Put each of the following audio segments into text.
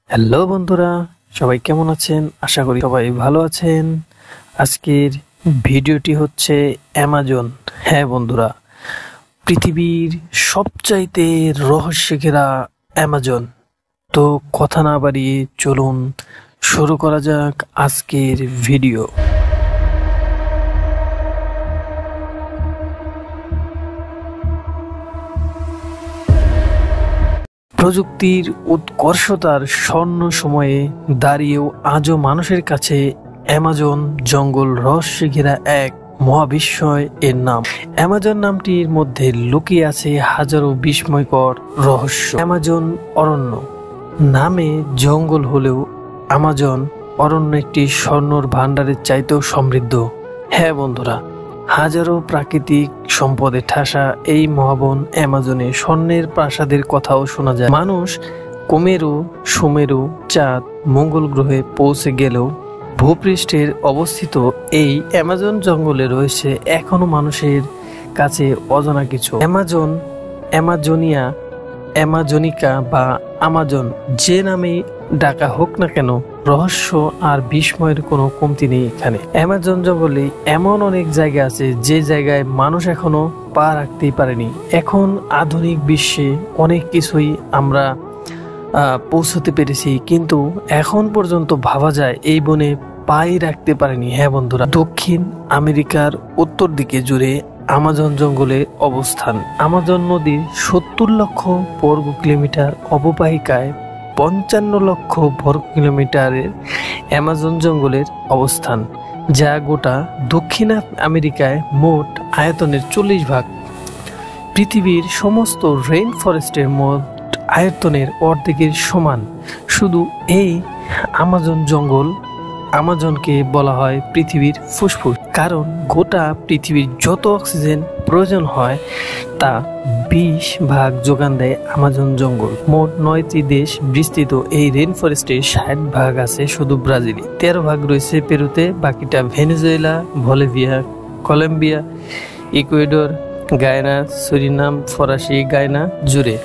Hello বন্ধুরা, সবাই কেমন আছেন? আশা করি সবাই ভালো আছেন। আজকের ভিডিওটি হচ্ছে অ্যামাজন। হ্যাঁ বন্ধুরা, পৃথিবীর সবচাইতে রহস্য ঘেরা অ্যামাজন। তো কথা না বাড়িয়ে চলুন শুরু করা যাক আজকের ভিডিও। প্রযুক্তির উৎকর্ষতার স্বর্ণ সময়ে দাঁড়িয়েও আজও মানুষের কাছে অ্যামাজন জঙ্গল রহস্যে ঘেরা এক মহাবিস্ময় এর নাম। অ্যামাজন নামটির মধ্যে লুকিয়ে আছে হাজারো বিস্ময়কর রহস্য। অ্যামাজন অরণ্য নামে জঙ্গল হলেও অ্যামাজন অরণ্য একটি স্বর্ণর ভাণ্ডারের চাইতেও সমৃদ্ধ। হ্যাঁ বন্ধুরা, হাজারো প্রাকৃতিক সম্পদে ঠাসা এই মহাবন অ্যামাজনে স্বর্ণের প্রাসাদের কথাও শোনা যায়। মানুষ কুমেরু, সুমেরু, চাঁদ, মঙ্গল গ্রহে পৌঁছে গেলেও ভূপৃষ্ঠের অবস্থিত এই অ্যামাজন জঙ্গলে রয়েছে এখনো মানুষের কাছে অজানা কিছু। অ্যামাজন, অ্যামাজোনিয়া, অ্যামাজনিকা বা আমাজন যে নামে ডাকা হোক না কেন, রহস্য আর বিস্ময়ের কোনো কমতি নেই এখানে। অ্যামাজন জঙ্গলে এমন অনেক জায়গা আছে যে জায়গায় মানুষ এখনো পা রাখতেই পারেনি। এখন আধুনিক বিশ্বে অনেক কিছুই আমরা পৌঁছতে পেরেছি, কিন্তু এখন পর্যন্ত ভাবা যায় এই বনে পাই রাখতে পারেনি। হ্যাঁ বন্ধুরা, দক্ষিণ আমেরিকার উত্তর দিকে জুড়ে আমাজন জঙ্গলের অবস্থান। আমাজন নদীর 70 লক্ষ বর্গ কিলোমিটার অববাহিকায় 55 লক্ষ বর্গ কিলোমিটারের অ্যামাজন জঙ্গলের অবস্থান, যা গোটা দক্ষিণ আমেরিকায় মোট আয়তনের 40%। পৃথিবীর সমস্ত রেইন ফরেস্টের মোট আয়তনের অর্ধেকের সমান। শুধু এই আমাজন জঙ্গল, আমাজনকে বলা হয় পৃথিবীর ফুসফুস, কারণ গোটা পৃথিবীর যত অক্সিজেন প্রয়োজন হয় তা 20% যোগান দেয় আমাজন জঙ্গল। মোট 9টি দেশ বিস্তৃত এই রেইন ফরেস্টের 60% আছে শুধু ব্রাজিলে, 13% রয়েছে পেরুতে, বাকিটা Venezuela, Bolivia, Colombia, Ecuador, Guyana, Suriname, ফরাসি গায়ানা জুড়ে।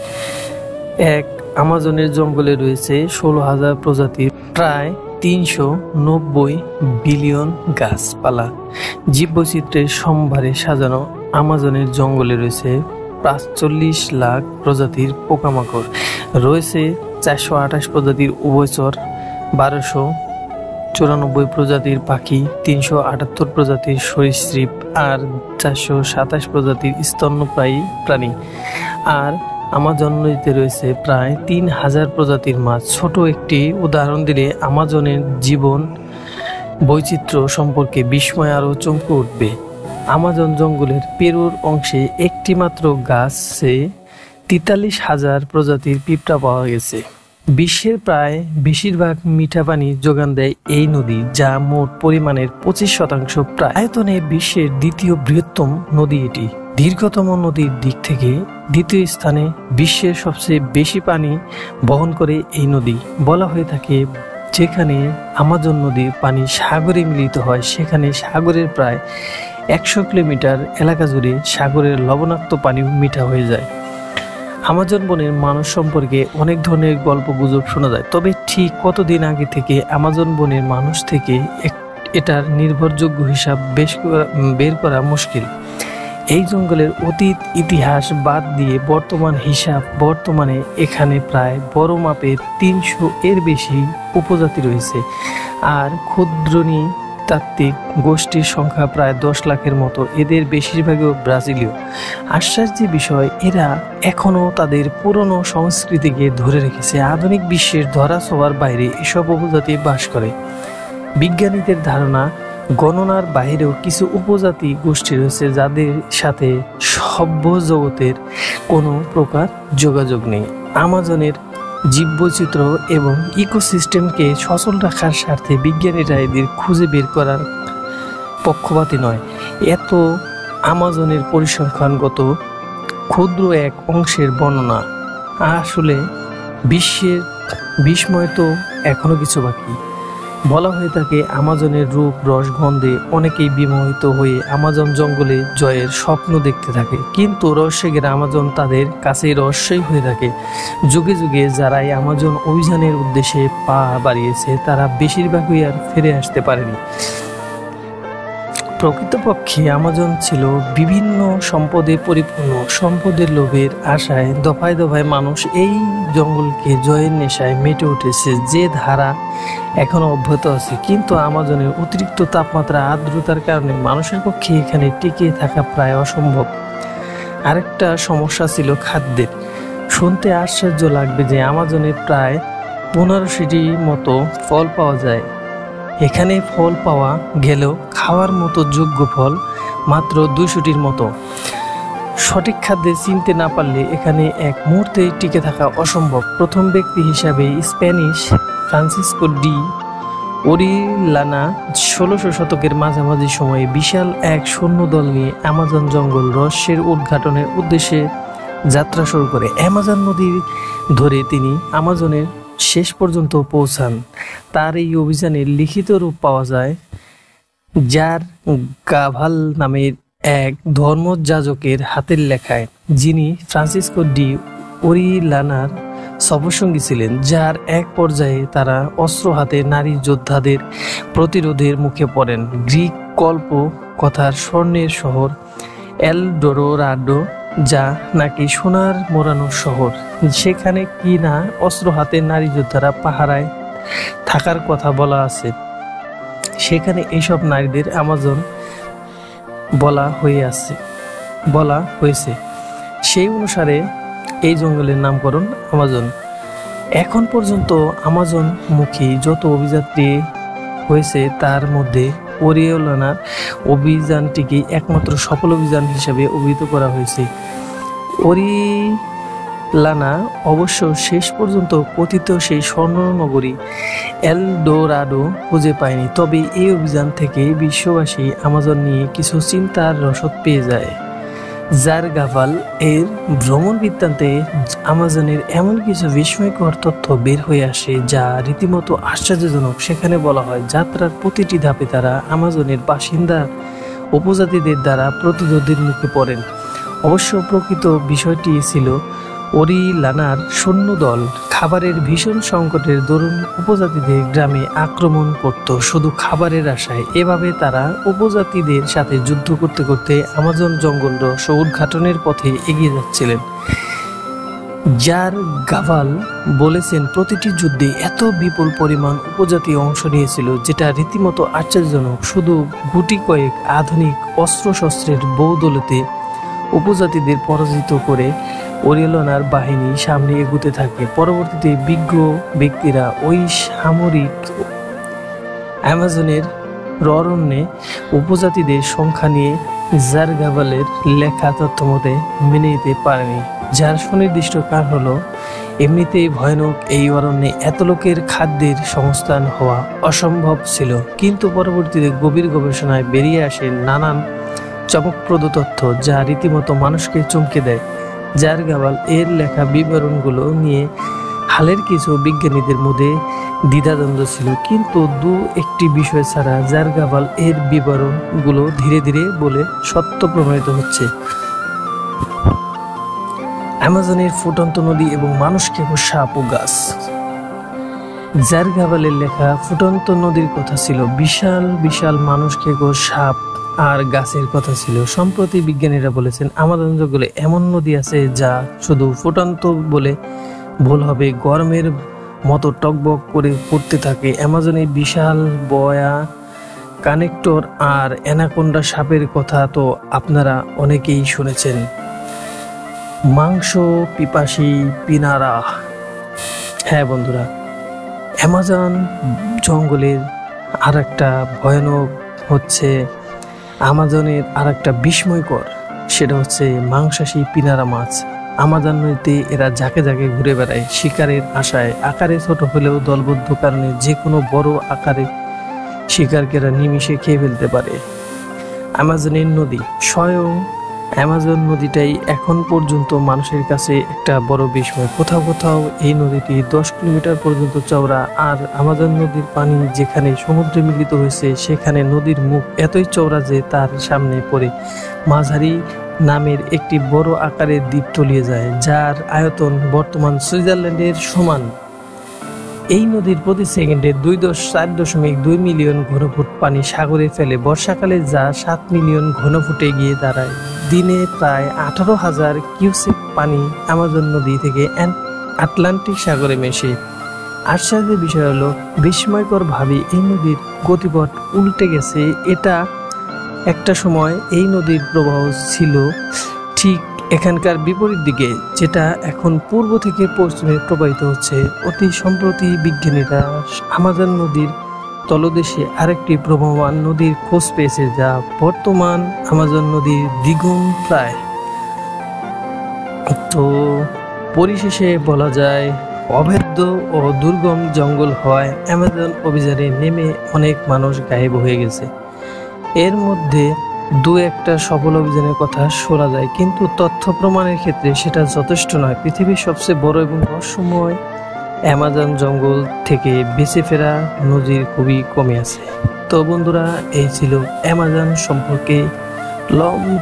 এক আমাজনের জঙ্গলে রয়েছে 16,000 প্রজাতির প্রায় 390 বিলিয়ন গাছপালা। জীববৈচিত্র্যের সম্ভারে সাজানো আমাজনের জঙ্গলে রয়েছে 45 লাখ প্রজাতির পোকামাকড়, রয়েছে 428 প্রজাতির উভয়চর, 1294 প্রজাতির পাখি, 378 প্রজাতির সরীসৃপ আর 427 প্রজাতির স্তন্যপায়ী প্রাণী। আর আমাজন নদীতে রয়েছে প্রায় 3000 প্রজাতির মাছ। ছোট একটি উদাহরণ দিলে আমাজনের জীবন বৈচিত্র্য সম্পর্কে বিস্ময় আরও চমকে উঠবে। আমাজন জঙ্গলের পেরুর অংশে একটি মাত্র গাছে 43,000 প্রজাতির পিঁপড়া পাওয়া গেছে। বিশ্বের প্রায় বেশিরভাগ মিঠা পানি যোগান দেয় এই নদী, যা মোট পরিমাণের 25%। প্রায় আয়তনে বিশ্বের দ্বিতীয় বৃহত্তম নদী এটি। দীর্ঘতম নদীর দিক থেকে দ্বিতীয় স্থানে। বিশ্বের সবচেয়ে বেশি পানি বহন করে এই নদী। বলা হয়ে থাকে, যেখানে আমাজন নদীর পানি সাগরে মিলিত হয় সেখানে সাগরের প্রায় 100 কিলোমিটার এলাকা জুড়ে সাগরের লবণাক্ত পানি মিঠা হয়ে যায়। আমাজন বনের মানুষ সম্পর্কে অনেক ধরনের গল্প গুজব শোনা যায়, তবে ঠিক কতদিন আগে থেকে আমাজন বনের মানুষ থেকে এটার নির্ভরযোগ্য হিসাব বের করা মুশকিল। এই জঙ্গলের অতীত ইতিহাস বাদ দিয়ে বর্তমানে এখানে প্রায় বড় মাপের 300 এর বেশি উপজাতি রয়েছে, আর ক্ষুদ্রনী তাত্ত্বিক গোষ্ঠীর সংখ্যা প্রায় 10 লাখের মতো। এদের বেশিরভাগই ব্রাজিলীয়। আশ্চর্যের বিষয়, এরা এখনো তাদের পুরনো সংস্কৃতিকে ধরে রেখেছে। আধুনিক বিশ্বের ধরাছোঁয়ার বাইরে এসব উপজাতি বাস করে। বিজ্ঞানীদের ধারণা, গণনার বাইরেও কিছু উপজাতি গোষ্ঠী রয়েছে যাদের সাথে সভ্য জগতের কোনো প্রকার যোগাযোগ নেই। আমাজনের জীববৈচিত্র্য এবং ইকোসিস্টেমকে সচল রাখার স্বার্থে বিজ্ঞানীরা এদের খুঁজে বের করার পক্ষপাতী নয়। এত আমাজনের পরিসংখ্যানগত ক্ষুদ্র এক অংশের বর্ণনা। আসলে বিশ্বের বিস্ময় তো এখনো কিছু বাকি। বলা হয়ে থাকে আমাজনের রূপ রস গন্ধে অনেকেই বিমোহিত হয়ে আমাজন জঙ্গলে জয়ের স্বপ্ন দেখতে থাকে, কিন্তু রহস্যে ঘেরা আমাজন তাদের কাছে রহস্যই হয়ে থাকে। যুগে যুগে যারাই আমাজন অভিযানের উদ্দেশ্যে পা বাড়িয়েছে তারা বেশিরভাগই আর ফিরে আসতে পারেনি। প্রকৃতপক্ষে আমাজন ছিল বিভিন্ন সম্পদে পরিপূর্ণ। সম্পদের লোভের আশায় দফায় দফায় মানুষ এই জঙ্গলকে জয়ের নেশায় মেতে উঠেছে, যে ধারা এখনো অব্যাহত আছে। কিন্তু আমাজনের অতিরিক্ত তাপমাত্রা আর্দ্রতার কারণে মানুষের পক্ষে এখানে টিকে থাকা প্রায় অসম্ভব। আরেকটা সমস্যা ছিল খাদ্যের। শুনতে আশ্চর্য লাগবে যে আমাজনে প্রায় 1500টি মতো ফল পাওয়া যায়। এখানে ফল পাওয়া গেলেও খাওয়ার মতো যোগ্য ফল মাত্র 200টির মতো। সঠিক খাদ্যে চিনতে না পারলে এখানে এক মুহূর্তে টিকে থাকা অসম্ভব। প্রথম ব্যক্তি হিসাবে স্প্যানিশ ফ্রান্সিসকো ডি ওরিলানা 1600 শতকের মাঝামাঝি সময়ে বিশাল এক সৈন্যদল নিয়ে আমাজন জঙ্গল রহস্যের উদ্ঘাটনের উদ্দেশ্যে যাত্রা শুরু করে। অ্যামাজন নদী ধরে তিনি আমাজনের শেষ পর্যন্ত পৌঁছান। তার এই অভিযানের লিখিত রূপ পাওয়া যায়, যার গাভাল নামের এক ধর্মযাজকের হাতের লেখায়, যিনি ফ্রান্সিসকো ডি ওরিলানার সফরসঙ্গী ছিলেন। যার এক পর্যায়ে তারা অস্ত্র হাতে নারী যোদ্ধাদের প্রতিরোধের মুখে পড়েন। গ্রিক কল্প কথার স্বর্ণের শহর এলডোরাডো, যা নাকি সোনার মোড়ানো শহর, সেখানে কি না অস্ত্র হাতে নারী যোদ্ধারা পাহারায় থাকার কথা বলা আছে। সেখানে এইসব নারীদের আমাজন বলা হয়েছে। সেই অনুসারে এই জঙ্গলের নামকরণ আমাজন। এখন পর্যন্ত আমাজন মুখী যত অভিযাত্রী হয়েছে তার মধ্যে ওরিওলানার অভিযানটিকে একমাত্র সফল অভিযান হিসেবে অভিহিত করা হয়েছে। ওরিলানা অবশ্য শেষ পর্যন্ত কথিত সেই স্বর্ণনগরী এলডোরাডো খুঁজে পায়নি। তবে এই অভিযান থেকে বিশ্ববাসী আমাজন নিয়ে কিছু চিন্তার রসদ পেয়ে যায়। জারগাভাল এর ভ্রমণ বৃত্তান্তে আমাজনের এমন কিছু বিস্ময়কর তথ্য বের হয়ে আসে যা রীতিমতো আশ্চর্যজনক। সেখানে বলা হয়, যাত্রার প্রতিটি ধাপে তারা আমাজনের বাসিন্দা উপজাতিদের দ্বারা প্রতিরোধের মুখে পড়েন। অবশ্য প্রকৃত বিষয়টি ছিল ওরিলানার সৈন্যদল খাবারের ভীষণ সংকটের দরুন উপজাতিদের গ্রামে আক্রমণ করত শুধু খাবারের আশায়। এভাবে তারা উপজাতিদের সাথে যুদ্ধ করতে করতে আমাজন জঙ্গল রহস্য উদ্ঘাটনের পথে এগিয়ে যাচ্ছিলেন। জারগাভাল বলেছেন, প্রতিটি যুদ্ধে এত বিপুল পরিমাণ উপজাতি অংশ নিয়েছিল যেটা রীতিমতো আশ্চর্যজনক। শুধু গুটি কয়েক আধুনিক অস্ত্রশস্ত্রের বৌদলতে উপজাতিদের পরাজিত করে ওরিওলানার বাহিনী সামনে এগুতে থাকে। পরবর্তীতে বিজ্ঞ ব্যক্তিরা ওই সামরিক আমাজনের অরণ্যে উপজাতিদের সংখ্যা নিয়ে জারগাভালের লেখা তথ্য মতে মেনে নিতে পারেনি, যার সুনির্দিষ্ট কারণ হলো এমনিতেই ভয়ানক এই অরণ্যে এত লোকের খাদ্যের সংস্থান হওয়া অসম্ভব ছিল। কিন্তু পরবর্তীতে গভীর গবেষণায় বেরিয়ে আসে নানান চমকপ্রদ তথ্য যা রীতিমতো মানুষকে চমকে দেয়। জারগাভাল এর লেখা বিবরণগুলো নিয়ে হালের কিছু বিজ্ঞানীদের মধ্যে দ্বিধাদ্বন্দ্ব ছিল, কিন্তু একটি বিষয় ছাড়া জারগাভাল এর বিবরণগুলো ধীরে ধীরে বলে সত্য প্রমাণিত হচ্ছে। আমাজনের ফুটন্ত নদী এবং মানুষকে সাপ ও গাছ। জারগাভালের লেখা ফুটন্ত নদীর কথা ছিল, বিশাল বিশাল মানুষকে সাপ আর গাছের কথা ছিল। সম্প্রতি বিজ্ঞানীরা বলেছেন আমাজন জঙ্গলে এমন নদী আছে যা শুধু ফুটন্ত বলে ভুল হবে, গরমের মতো টকবক করে পড়তে থাকে। আমাজনে বিশাল বয়া কানেক্টর আর অ্যানাকোন্ডা সাপের কথা তো আপনারা অনেকেই শুনেছেন। মাংস পিপাসী পিনারা। হ্যাঁ বন্ধুরা, অ্যামাজন জঙ্গলের আর একটা ভয়ানক হচ্ছে, আমাজনের আর একটা বিস্ময়কর, সেটা হচ্ছে মাংসাশী পিনারা মাছ। আমাজন নদীতে এরা ঝাঁকে ঝাঁকে ঘুরে বেড়ায় শিকারের আশায়। আকারে ছোট হলেও দলবদ্ধ কারণে যে কোনো বড় আকারে শিকারকে এরা নিমিষে খেয়ে ফেলতে পারে। আমাজনের নদী স্বয়ং অ্যামাজন নদীটাই এখন পর্যন্ত মানুষের কাছে একটা বড় বিস্ময়। কোথাও কোথাও এই নদীটি 10 কিলোমিটার পর্যন্ত চওড়া, আর অ্যামাজন নদীর পানি যেখানে সমুদ্রে মিলিত হয়েছে সেখানে নদীর মুখ এতই চওড়া যে তার সামনে পড়ে মাঝারি নামের একটি বড় আকারের দ্বীপ তলিয়ে যায়, যার আয়তন বর্তমান সুইজারল্যান্ডের সমান। এই নদীর প্রতি সেকেন্ডে 4.2 মিলিয়ন ঘনফুট পানি সাগরে ফেলে বর্ষাকালে, যা 7 মিলিয়ন ঘনফুটে গিয়ে দাঁড়ায়। দিনে প্রায় 18,000 কিউসেক পানি অ্যামাজন নদী থেকে আটলান্টিক সাগরে মেশে। আশ্চর্যের বিষয় হলো, বিস্ময়কর ভাবে এই নদীর গতিপথ উল্টে গেছে। এটা একটা সময় এই নদীর প্রবাহ ছিল ঠিক এখানকার বিপরীত দিকে, যেটা এখন পূর্ব থেকে পশ্চিমে প্রবাহিত হচ্ছে। অতি সম্প্রতি বিজ্ঞানীরা অ্যামাজন নদীর তলদেশে আরেকটি প্রবাহমান নদীর খোঁজ পেয়েছে, যা বর্তমান অ্যামাজন নদীর দ্বিগুণ প্রায়। তো পরিশেষে বলা যায়, অভেদ্য ও দুর্গম জঙ্গল হওয়ায় অ্যামাজন অভিযানে নেমে অনেক মানুষ গায়েব হয়ে গেছে। এর মধ্যে দু একটা সফল অভিযানের কথা শোনা যায়, কিন্তু তথ্য প্রমাণের ক্ষেত্রে সেটা যথেষ্ট নয়। পৃথিবীর সবচেয়ে বড় এবং রহস্যময় অ্যামাজন জঙ্গল থেকে বেঁচে ফেরা নজির খুবই কমে আছে। তো বন্ধুরা, এই ছিল অ্যামাজন সম্পর্কে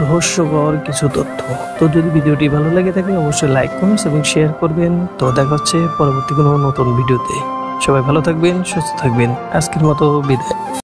রহস্যকর কিছু তথ্য। তো যদি ভিডিওটি ভালো লাগে থাকে অবশ্যই লাইক, কমেন্টস এবং শেয়ার করবেন। তো দেখা হচ্ছে পরবর্তী কোনো নতুন ভিডিওতে। সবাই ভালো থাকবেন, সুস্থ থাকবেন। আজকের মতো বিদায়।